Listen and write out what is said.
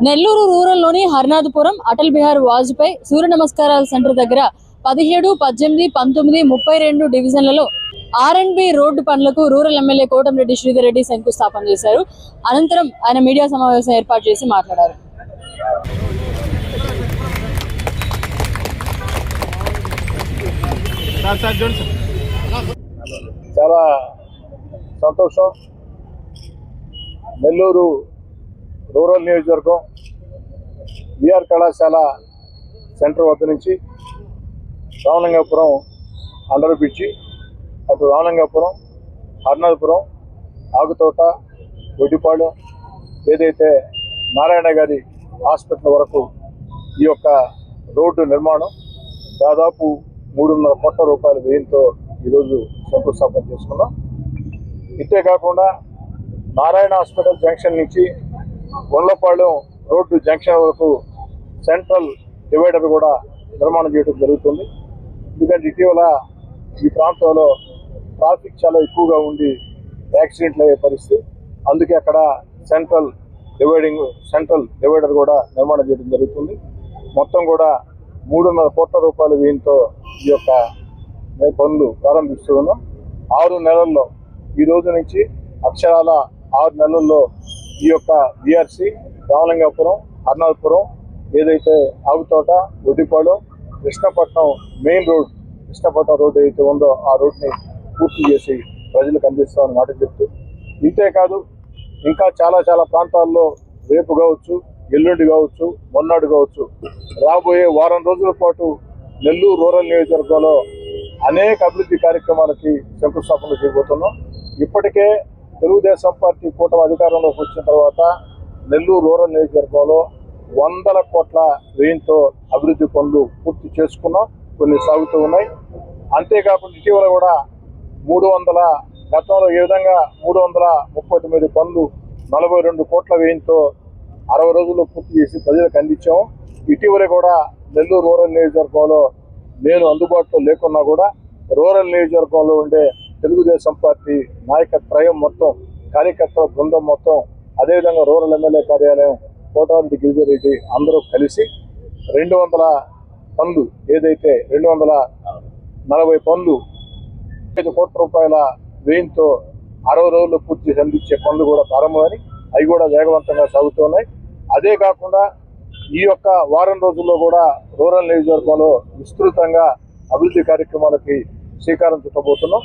నెల్లూరు రూరల్లోని హర్నాథపురం అటల్ బిహారీ వాజ్పేయి సూర్య నమస్కారాల centre దగ్గర 17, 18, 19, 32 డివిజన్లలో R&B road పనులకు రూరల్ ఎమ్మెల్యే కోటంరెడ్డి శ్రీధర్ రెడ్డి శంకుస్థాపన చేశారు. అనంతరం ఆయన మీడియా సమావేశం ఏర్పాటు చేసి మాట్లాడారు. చాలా సంతోషం. నెల్లూరు రూరల్ నియోజకవర్గం విఆర్ కళాశాల సెంటర్ వద్ద నుంచి రామలింగాపురం అండర్ బ్రిడ్జి, అటు రామలింగాపురం, హర్నాథపురం, ఆగుతోట, గొడ్డిపాళెం, ఏదైతే నారాయణ గారి హాస్పిటల్ వరకు ఈ యొక్క రోడ్డు నిర్మాణం దాదాపు 3.5 కోట్ల రూపాయల వ్యయంతో ఈరోజు శంకుస్థాపన చేసుకున్నాం. ఇంతే కాకుండా నారాయణ హాస్పిటల్ జంక్షన్ నుంచి గుండ్లపాళెం రోడ్డు జంక్షన్ వరకు సెంట్రల్ డివైడర్ కూడా నిర్మాణం చేయడం జరుగుతుంది. ఎందుకంటే ఇటీవల ఈ ప్రాంతంలో ట్రాఫిక్ చాలా ఎక్కువగా ఉండి యాక్సిడెంట్లు అయ్యే పరిస్థితి, అందుకే అక్కడ సెంట్రల్ డివైడర్ కూడా నిర్మాణం చేయడం జరుగుతుంది. మొత్తం కూడా 3.5 కోట్ల రూపాయల వ్యయంతో ఈ యొక్క పనులు ప్రారంభిస్తూ ఉన్నాం. 6 నెలల్లో, ఈ రోజు నుంచి అక్షరాల 6 నెలల్లో ఈ యొక్క BRC రామలింగాపురం, హర్నాథపురం, ఏదైతే Agutota, Goddipalem, Krishnapatnam main road, Krishnapatnam road ఏదైతే ఉందో ఆ రోడ్ని పూర్తి చేసి ప్రజలకు అందిస్తామని మాట చెప్తూ, ఇంతేకాదు ఇంకా చాలా ప్రాంతాల్లో రేపు కావచ్చు, ఎల్లుండి కావచ్చు, మొన్నటి కావచ్చు, రాబోయే వారం రోజుల పాటు నెల్లూరు రూరల్ నియోజకవర్గంలో అనేక అభివృద్ధి కార్యక్రమాలకి శంకుస్థాపన చేయబోతున్నాం. ఇప్పటికే తెలుగుదేశం పార్టీ కూటమి అధికారంలోకి వచ్చిన తర్వాత నెల్లూరు రూరల్ నియోజకవర్గంలో 100 కోట్ల వ్యయంతో అభివృద్ధి పనులు పూర్తి చేసుకున్నాం, కొన్ని సాగుతూ ఉన్నాయి. అంతేకాకుండా ఇటీవల కూడా 300, గతంలో ఏ విధంగా 339 పనులు 42 కోట్ల వ్యయంతో 60 రోజుల్లో పూర్తి చేసి ప్రజలకు అందించాము. ఇటీవల కూడా నెల్లూరు రూరల్ నియోజకవర్గంలో నేను అందుబాటులో లేకున్నా కూడా రూరల్ నియోజకవర్గంలో ఉండే తెలుగుదేశం పార్టీ నాయకత్రయం మొత్తం, కార్యకర్తల బృందం మొత్తం, అదేవిధంగా రూరల్ ఎమ్మెల్యే కార్యాలయం కోటంరెడ్డి గిరిధర్ రెడ్డి అందరూ కలిసి 200 పనులు, ఏదైతే 240 పనులు 5 కోట్ల రూపాయల వ్యయంతో 60 రోజుల్లో పూర్తి చేసి అందించే పనులు కూడా ప్రారంభమని, అవి కూడా వేగవంతంగా సాగుతున్నాయి. అదే కాకుండా ఈ యొక్క వారం రోజుల్లో కూడా రూరల్ నియోజకవర్గంలో విస్తృతంగా అభివృద్ధి కార్యక్రమాలకి శ్రీకారం చుట్టబోతున్నాం.